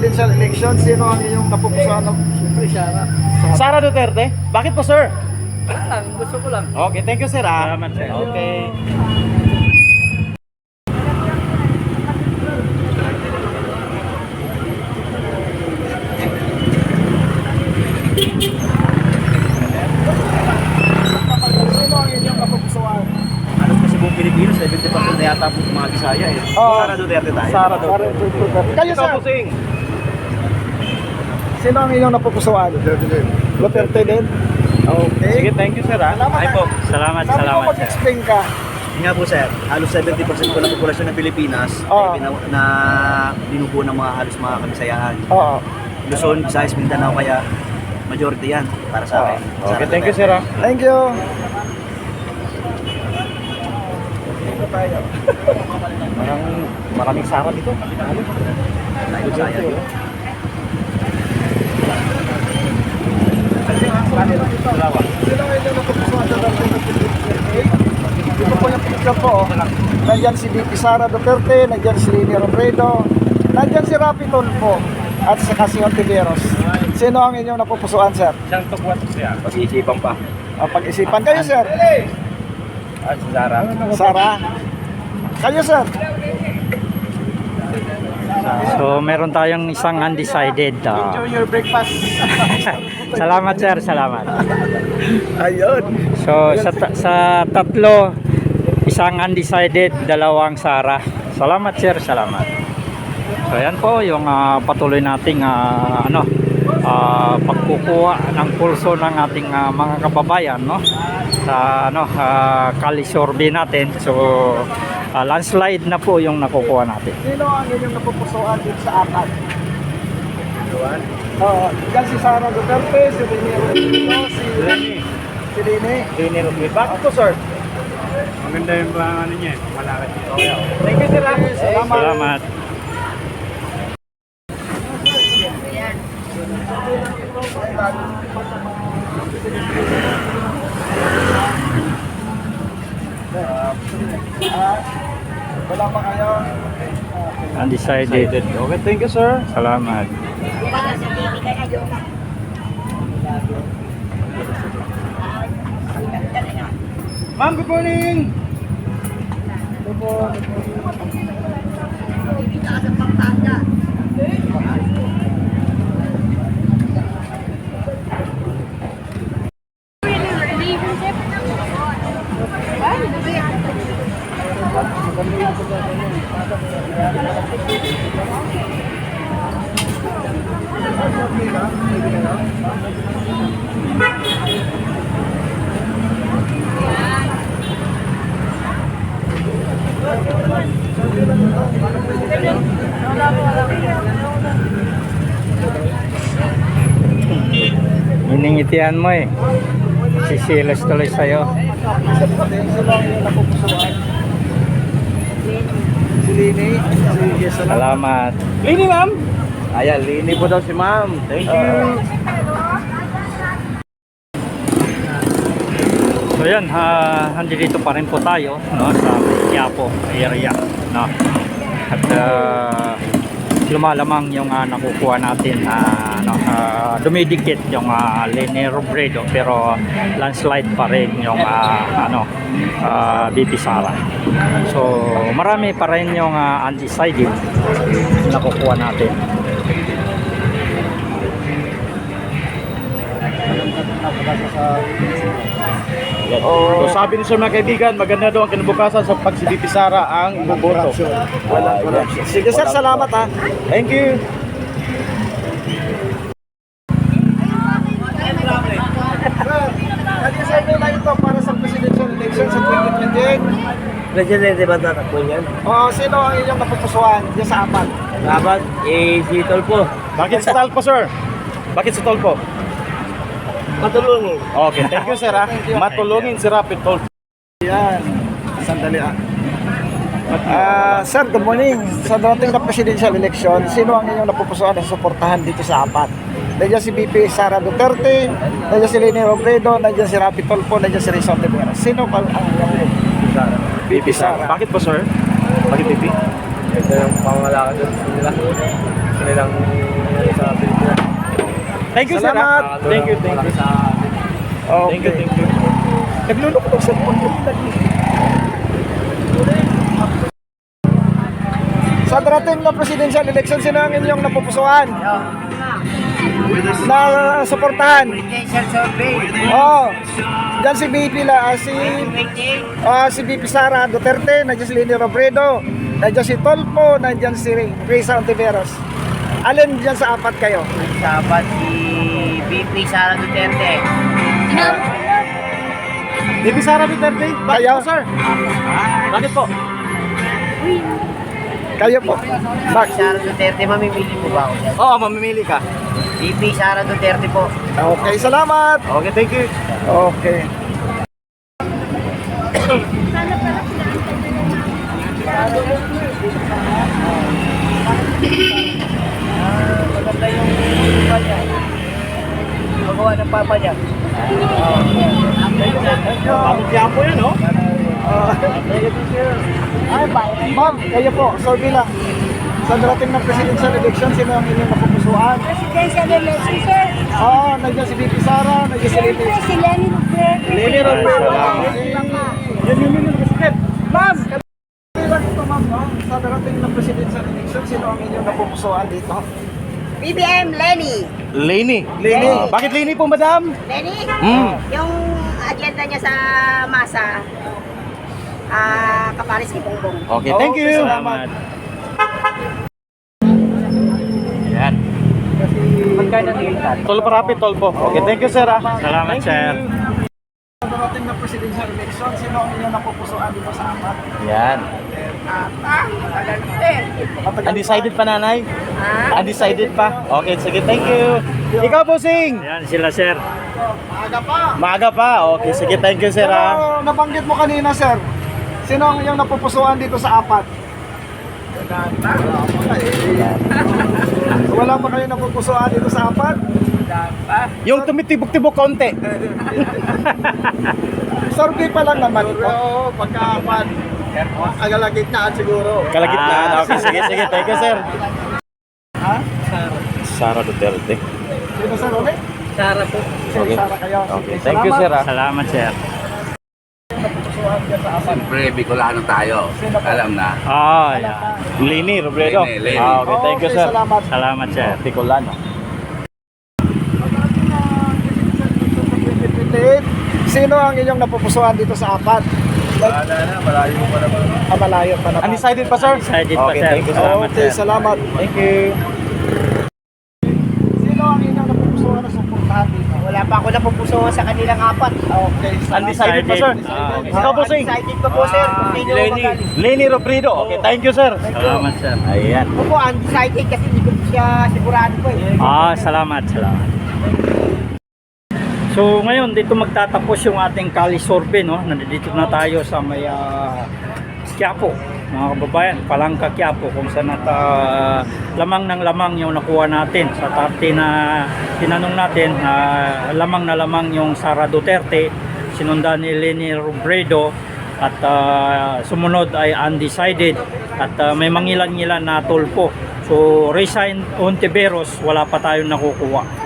Presidential election, sino ang inyong napupusuan? Siyempre, Sara. Sara Duterte? Bakit po, sir? Gusto ko lang. Okay, thank you, sir. Salamat, sir. Okay. Sino ang inyong napupusuan? Ano kasi buong Pilipinas, 70% na yata po mga Bisaya eh. Oo. Sara Duterte tayo. Sara Duterte. Kayo, Ikaw sir, po, Sing. sino ang inyong napupusuan? Duterte din. Okay. Sige, thank you, sir. Ay po, salamat, Sabi ko salamat, sir. mag-explain ka. Yun nga po, sir. Halos 70% po ng populasyon ng Pilipinas Oo. ay na binubuo ng mga halos mga Kabisayahan. Oo. Luzon, Visayas, Mindanao, kaya majority yan para sa akin. Okay, thank you, sir. Thank you. Dito tayo. Maraming Sara dito. Tayo Bisaya dito. Salamat. Sino ang inyong napupusuan sa Dito po yung picture po. Nandyan si VP Sara Duterte, nandyan si Leni Robredo, nandyan si Rapi Tulfo, at saka si Ontiveros. Sino ang inyong napupusuan, sir? Siyang tukwat siya. Pag-iisipan pa. Pag-isipan kayo, sir. At si Sara. Sara. Kayo, sir. So, meron tayong isang undecided. Enjoy your breakfast. Salamat, sir. Salamat. Ayun. So, sa tatlo, isang undecided, dalawang Sara. Salamat, sir. Salamat. So, yan po yung patuloy nating pagkukuha ng pulso ng ating mga kababayan, no? Sa kalisorbe natin. So, landslide na po yung nakukuha natin. Sino ang inyong napupusuan dito sa apat? Yan si Sara Duterte, si Leni Robredo, si Leni. Bakit po, sir? Maganda yung ano niya, malakad niya. Thank you, sir. Salamat. Salamat. Wala pa kayo? Undecided. Okay, thank you, sir. Salamat. Ma'am, good morning. Iningitian mo eh. Sisilos tuloy sa'yo. Sino ang inyong napupusuan? Si Leni. Salamat. Lini, ma'am. Ayan, Lini po daw si ma'am. Thank you. So yan, dito pa rin po tayo, no, sa Quiapo area, no. At lumalamang yung nakukuha natin, dumidikit yung Leni Robredo, pero landslide pa rin yung VP Sara. So marami pa rin yung undecided nakukuha natin. So sabi ni sir, mga kaibigan, maganda daw ang kinabukasan sa pag si VP Sara ang iboboto. Walang corruption. Sige, sir, salamat ha. Thank you. Sir, nag-survey lang ito para sa presidential election sa 2028. Presidente ba tatakbo niyan? Sino ang inyong napupusuan dyan sa apat? Dapat, si Tolpo. Bakit si Tolpo, sir? Bakit si Tolpo? Matulungin. Okay, thank you, sir. Thank you. Matulungin si Rapid Tolpo. Yan. Sandali sir, good morning. Sa dating na presidential election, sino ang inyong napupusuan na suportahan dito sa apat? Nandiyan si VP Sara Duterte, nandiyan si Leni Robredo, nandiyan si Rapi Tulfo, nandiyan si Rizal de Vera. Sino pa ang VP Sara? Bakit po, sir? Bakit VP? Ito yung pangalakad nila. Gusto nilang Thank you, sir. Salamat. Thank you, thank you. Thank you, Okay. thank you. Nagluloko ng cellphone ko. Sa darating na presidential election, sino ang inyong napupusuan? Na suportahan? Oh, dyan si BP si BP Sara Duterte, nandiyan si Leni Robredo, nandiyan si Tolpo, nandiyan si Risa Ontiveros. Alin dyan sa apat kayo? Sabat si BP Sara Duterte. Baby Sara Duterte. Bakit Kayo? po, sir? Bakit po? Kayo po. BP Sara Duterte, mamimili po ba ako dyan? Oo, mamimili ka. BP Sara Duterte po. Okay, salamat. Okay, thank you. Okay. Maganda yung iba niya. Magawa ng papa niya. Bakit kaya po yan, no? Ma'am, kayo po, survey lang. Sa darating na presidential election, sino ang inyong napupusuan? Presidential election, sir. Oo, nandiyan si BP Sara, nandiyan si Siyempre, Leni. si Lenny Robredo. Leni Robredo. Yan yung president. Ma'am! Survey lang ito, ma'am. No? Sa darating na presidential election, sino ang inyong napupusuan dito? BBM Lenny. Lenny. Leni. Bakit Lenny po, madam? Lenny? Mm. Yung agenda niya sa masa, kaparis ni Bongbong. Okay, thank you. Salamat. Yan. Magkano nilitan? Tolpo rapid, Tolpo. Okay, thank you, sir. Salamat, sir. Sa darating na presidential election, sino ang inyong napupusuan dito sa apat? Yan. Undecided pa, nanay? Undecided pa? Okay, sige, thank you. Ikaw, bossing. Yan sila, sir. Maaga pa. Maaga pa. Okay, sige, thank you, sir. Pero nabanggit mo kanina, sir. Sino ang inyong napupusuan dito sa apat? Wala pa kayo napupusuan dito sa apat? Yung tumitibok-tibok konti. Survey pa lang naman ito. Oo, pagka-apat. Kalagitnaan siguro. Kalagitnaan. Okay, sige, sige. Thank you, sir. Ha? Sara Duterte. Sino, sir, ulit? Sara po. Okay. Sara kayo. Okay, thank you, sir. Salamat, sir. Napupusuan dyan sa apat. Siyempre, Bicolano tayo. Alam na. Oh, yeah. Lenny Robredo. Lenny. Okay, thank you, sir. Salamat. Salamat, sir. Bicolano. Sino ang inyong napupusuan dito sa apat? Malayo pa naman. Malayo pa naman. Undecided pa, sir? Excited pa, Okay, sir. thank you, sir. Salamat, Okay, sir. salamat. Thank you. Sino ang inyong napupusuan na suportahan dito? Wala pa ako napupusuan sa kanilang apat. Okay, salamat. Undecided pa, sir? Okay. Ikaw, bossing? Undecided pa po, sir. Kung sino magaling. Lenny Robredo. Okay, thank you, sir. Salamat, sir. Ayan. Ako po, undecided kasi hindi ko siya sigurado po eh. Salamat, salamat. So ngayon dito magtatapos yung ating Kali Survey, no? Nandito na tayo sa may Quiapo, mga kababayan, Palangka Quiapo, kung saan lamang ng lamang yung nakuha natin sa 30 na tinanong natin. Lamang na lamang yung Sara Duterte, sinundan ni Leni Robredo, at sumunod ay undecided, at may mangilan-ngilan na Tolpo. So Risa Ontiveros, wala pa tayong nakukuha.